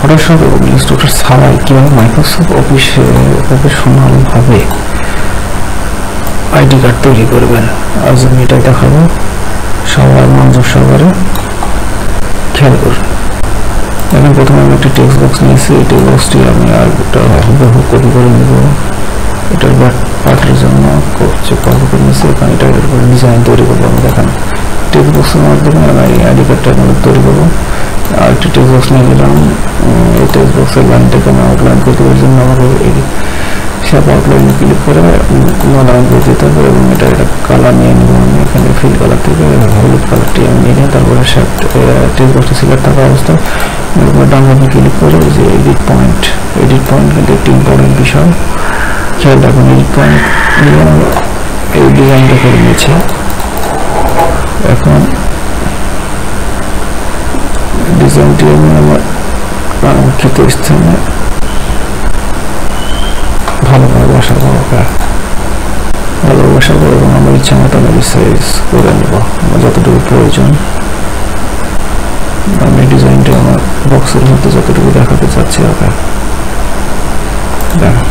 Photoshop এবং Illustrator ছাড়াই কীভাবে মাইক্রোসফট অফিসে প্রফেশনালভাবে আইডি কার্ড তৈরি করবেন, আজ আমি এটাই দেখাবো। সবার মনোযোগ সহকারে খেয়াল করুন। এখন প্রথমে আমি একটি টেক্সট বক্স নিয়েছি, এই টেক্সট বক্সটি আমি আর একটা হুবহু কপি করে নেব। এটার পার্টের জন্য কপি করে নিয়েছি, এখানে এটার উপরে ডিজাইন তৈরি করবো। আমি দেখেন টেক্সট বক্সের মাধ্যমে আমি আইডি কার্ডটা তৈরি করবো। আর একটি টেক্সট বক্স নিয়ে নিলাম, এই টেক্সট বক্সের লাইনটাকে আমি আউটলাইন করতে পারি জন্য আমাকে এই সব আউটলাইনে ক্লিক করে লাইন করে দিতে হবে এবং এটা কালার নিয়ে নেবো। আমি এখানে ফিল কালার থেকে হলুদ কালারটি আমি নিয়ে নিই। তারপরে টেক্সট বক্সটা সিলেক্ট থাকা অবস্থায় ডান বাটনে ক্লিক করে যে এডিট পয়েন্ট কিন্তু একটি ইম্পর্টেন্ট বিষয়, খেয়াল রাখুন। এডিট পয়েন্ট নিয়ে এই ডিজাইনটা করে নিয়েছি। এখন ডিজাইনটি আমি আমার কাঙ্ক্ষিত স্থানে ভালোভাবে বসাবো এবং আমার ইচ্ছা মতো আমি সাইজ করে নেব আমার যতটুকু প্রয়োজন। আমি ডিজাইনটা আমার বক্সের মধ্যে যতটুকু দেখাতে চাচ্ছি ওকে দেখা।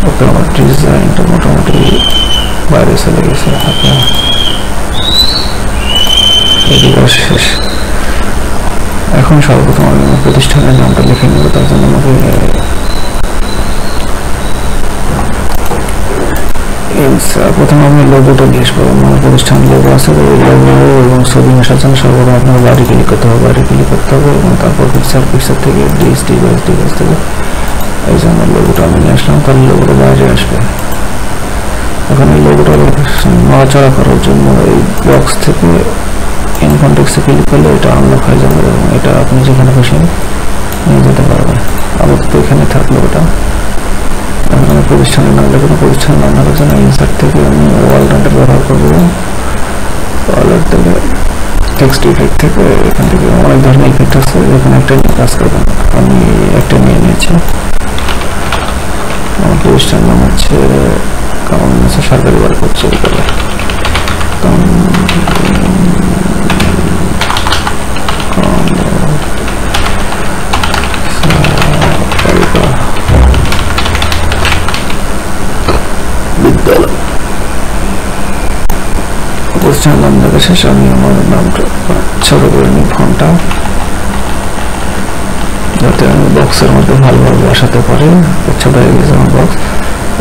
ওকে, আমার ডিজাইনটা মোটামুটি বাইরে চলে গেছে। শেষ। এখন সর্বপ্রথম আমি আমার প্রতিষ্ঠানের নামটা লিখে নেব। তার জন্য আমাকে প্রথমে আমি লোগোটা নিয়ে আসবো। আমার প্রতিষ্ঠান লোগো আছে, ওই লোগো এবং ছবি মেশার জন্য সর্বপ্রথম আপনার বাড়ি ক্লিক করতে হবে এবং তারপর পিকচার থেকে ডিভাইস থেকে এই জন্য লোগোটা আমি নিয়ে আসলাম, কারণ লোগোটা বাইরে আসবে। এখন এই লোগোটা নড়াচড়া করার জন্য এই বক্স থেকে ইন কনটেক্সটে ক্লিক করলে এটা আনলক হয়ে যাবে এবং এটা আপনি যেখানে খুশি নিয়ে যেতে পারবেন। আপাতত এখানে থাকলো ওটা। এখন আমি প্রতিষ্ঠানের নাম লিখব। প্রতিষ্ঠানের নাম লেখার জন্য ইনসার্ট থেকে আমি ওয়ালরাইটার ব্যবহার করবো। ওয়ালরাইটার থেকে টেক্সট ইফেক্ট থেকে এখান থেকে অনেক ধরনের ইফেক্ট আছে, এখানে একটা নিয়ে কাজ করবেন। আমি একটা নিয়ে নিয়েছি। আমার প্রতিষ্ঠানের নাম হচ্ছে সরকারি বাড়ি করছে প্রতিষ্ঠানের নাম লেখা শেষ। আমি আমার নামটা ছোট করে নিই ফন্টটা, যাতে আমি বক্সের মধ্যে ভালোভাবে বসাতে পারি। ছোট হয়ে গেছে আমার বক্স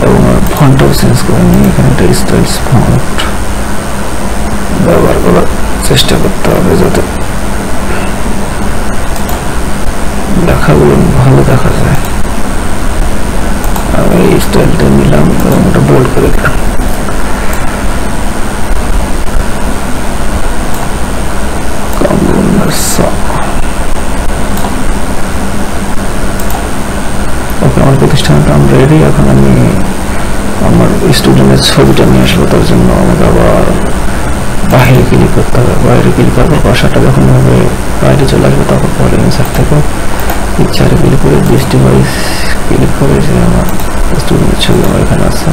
এবং ফন্টটাও চেঞ্জ করে নিই। এখানে একটা স্টাইলস ফন্ট ব্যবহার করার চেষ্টা করতে হবে যাতে লেখাগুলো ভালো দেখা যায়। আমি এই স্টাইলটা নিলাম এবং ওটা বোল্ড করে দিলাম। ওকে, আমার প্রতিষ্ঠানের নাম রেডি। এখন আমি আমার স্টুডেন্টের ছবিটা নিয়ে আসবো। তার জন্য আমাকে আবার বাইরে ক্লিক করতে হবে। বাইরে ক্লিক করার পর বাসাটা যখন হবে বাইরে চলে আসবে, তখন পরে ইনসার্ট থেকে পিকচারে ক্লিক করে ডিভাইস ক্লিক করে যে আমার স্টুডেন্টের ছবি আমার এখানে আছে।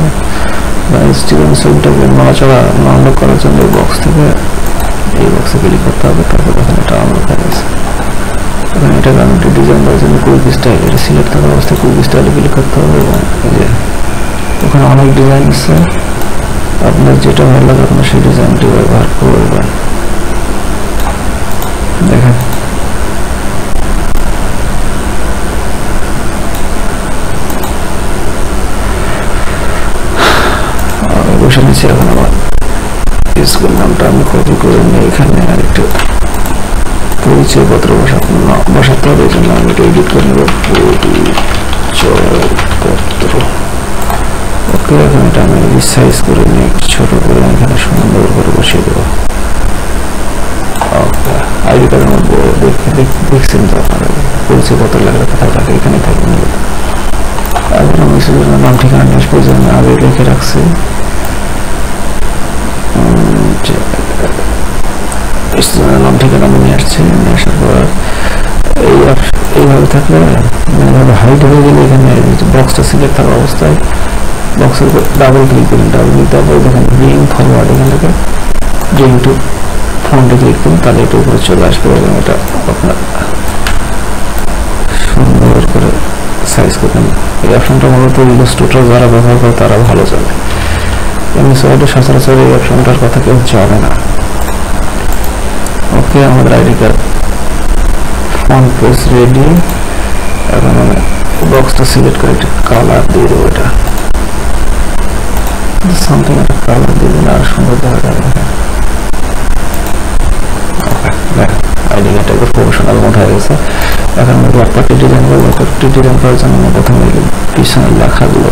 স্টুডেন্ট ছবিটাকে নড়াচড়া আনলক করার জন্য বক্স থেকে এই বক্সে ক্লিক করতে হবে। তারপর দেখেন এটা আনলক হয়ে গেছে। এখন এটাকে আমি একটা ডিজাইন দেওয়ার জন্য কুইক স্টাইল, এটা সিলেক্ট থাকা অবস্থায় কুইক স্টাইলে ক্লিক করতে হবে এবং এই যে ওখানে অনেক ডিজাইন আছে। আপনার যেটা ভালো লাগে আপনার সেই ডিজাইনটি ব্যবহার করবেন। দেখেন আমি বসে নিচ্ছি। এখন আমার স্কুল নামটা আমি কপি করে নিয়ে এখানে আরেকটু পরিচয়পত্র বসাতে হবে। এই জন্য আমি এটা এডিট করে নেব, পরিচয়পত্র। ওকে, এখন এটা আমি সাইজ করে নিয়ে ছোট করে এখানে সুন্দর করে বসিয়ে দেবো। ওকে, আইডি কার্ডের মধ্যে দেখছেন তো আপনারা পরিচয়পত্র লেখা কোথায় থাকে, এখানে থাকে মূলত। এখন আমি স্টুডেন্টের নাম ঠিকানা নিয়ে আসবো, আমি আগে লিখে রাখছি। স্টুডেন্টের নাম ঠিকানা আমি নিয়ে আসছি। নিয়ে আসার পর এইভাবে থাকলে হাইড হয়ে গেলে এখানে বক্সটা সিলেক্ট থাকা অবস্থায় বক্সের উপর ডাবল ক্লিক করুন। তারপরে দেখেন ব্রিং ফরওয়ার্ড, এখান থেকে ব্রিং টু ফন্টে ক্লিক করুন, তাহলে এটা উপরে চলে আসবে এবং এটা আপনার সুন্দর করে সাইজ করবেন। এই অপশনটা মূলত ইলাস্ট্রেটর যারা ব্যবহার করে তারা ভালো চলে, এমনি সাইডে সচরাচর এই অপশনটার কথা কেউ জানে না। ওকে, আমাদের ID card font page ready. এখন আমি বক্সটা সিলেক্ট করে একটা কালার দিয়ে দেবো, এটা সামথিং একটা কালার দিয়ে দিলে আর সুন্দর দেখা যাবে। আইডি কার্ডটা একটু প্রফেশনাল মোড হয়ে গেছে। এখন আমি ব্যাপারটি ডিজাইন করবো। ব্যাপারটি ডিজাইন করার জন্য আমি প্রথমে পিছনের লেখাগুলো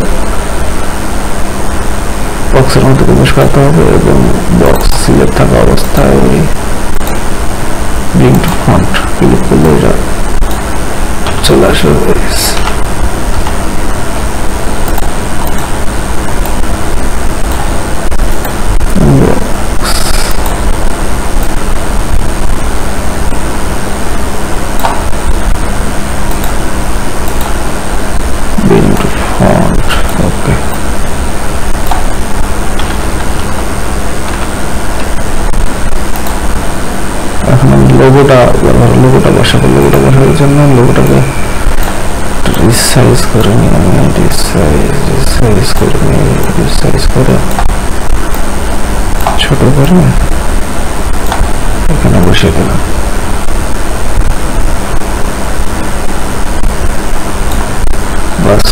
বক্সের মধ্যে প্রবেশ করতে হবে এবং বক্স সিলেক্ট থাকা অবস্থায় ব্রিং টু ফন্ট ক্লিক করলে এটা চলে আসবে। লোগোটা বসাবো। লোগোটা বসানোর জন্য লোগোটাকে রিসাইজ করে নিয়ে আমি রিসাইজ করে ছোট করে এখানে বসিয়ে দিলাম। বাস,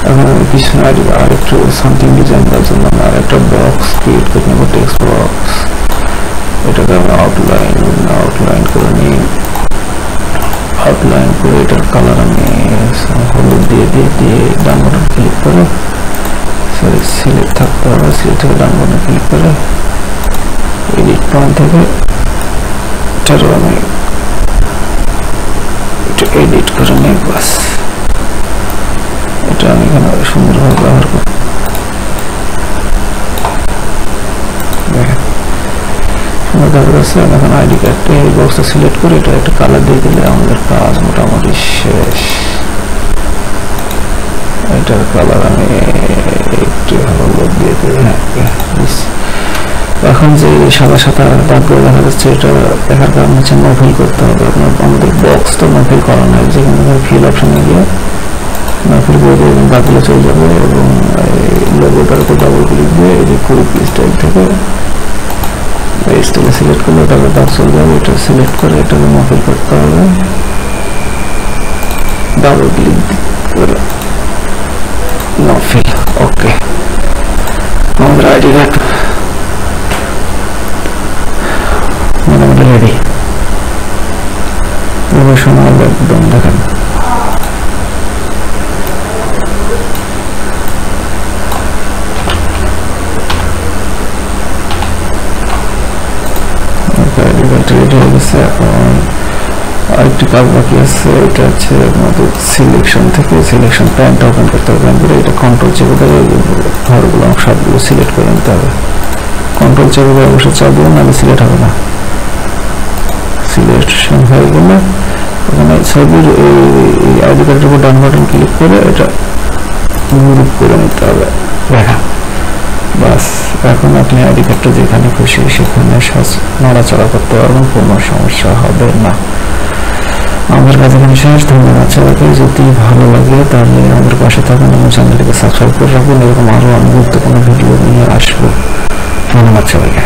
এখন আমি পিছনে আর একটু সামথিং ডিজাইন দেওয়ার জন্য আমি আর একটা বক্স ক্রিয়েট করে নেবো, টেক্সট বক্স। এটাকে আমি আউটলাইন করে নিই। আউটলাইন করে এটার কালার আমি হলুদ দিয়ে ডান বাটন ক্লিক করে, সরি সিলেক্ট থাকতে হবে, সিলেক্ট থেকে ডান বাটন ক্লিক করে এডিট পয়েন্ট থেকে এটারও আমি একটু এডিট করে নিই। বাস, এটা আমি এখানে সুন্দরভাবে ব্যবহার করি। এখন আইডি কার্ডে এই বক্সটা সিলেক্ট করে এটা একটা কালার দিয়ে দিলে আমাদের কাজ মোটামুটি শেষ। এটার কালার আমি একটু হলুদ দিয়ে দিই। এখন যে সাদা সাদা দাগগুলো দেখা যাচ্ছে, এটা দেখার কারণ হচ্ছে নফিল করতে হবে। আপনার আমাদের বক্সটা নফিল করা নাই, যেখানে ফিল অপশনে গিয়ে নফিল করে দিয়ে দাগগুলো চলে যাবে এবং লোগোটার উপর ডাবল ক্লিক দিয়ে এই যে কুইক স্টাইল থেকে এই স্টাইলে সিলেক্ট করলে ওটাকে দাগ চলে যাবে। এটা সিলেক্ট করে এটাকে নফিল করতে হবে, ডাবল ক্লিক করে নফিল। ওকে, আমাদের আইডি কার্ড মোটামুটি রেডি। প্রফেশনাল একদম দেখেন। রেডি হয়ে গেছে। এখন আরেকটি কাজ বাকি আছে, এটা হচ্ছে আমাদের সিলেকশন থেকে সিলেকশন প্যানটা ওপেন করতে হবে। করে এটা কন্ট্রোল চেপে ধরে ঘরগুলো সবগুলো সিলেক্ট করে নিতে হবে। কন্ট্রোল চেপে ধরে অবশ্যই চাপ দেবেন, নাহলে সিলেক্ট হবে না। সিলেকশন হয়ে গেলে ওখানে ছবির এই আইডি কার্ডের উপর ডান বাটন ক্লিক করে এটা গ্রুপ করে নিতে হবে। দেখা, বাস, এখন আপনি আইডি কার্ডটা যেখানে খুশি সেখানে নড়াচড়া করতে পারবেন, কোনো সমস্যা হবে না। আমার কাছে এখানে শেষ। ধন্যবাদ সবাইকে। যদি ভালো লাগে তাহলে আমাদের পাশে থাকুন এবং চ্যানেলটিকে সাবস্ক্রাইব করে রাখুন। এরকম আরও আমি গুরুত্বপূর্ণ ভিডিও নিয়ে আসবো। ধন্যবাদ সবাইকে।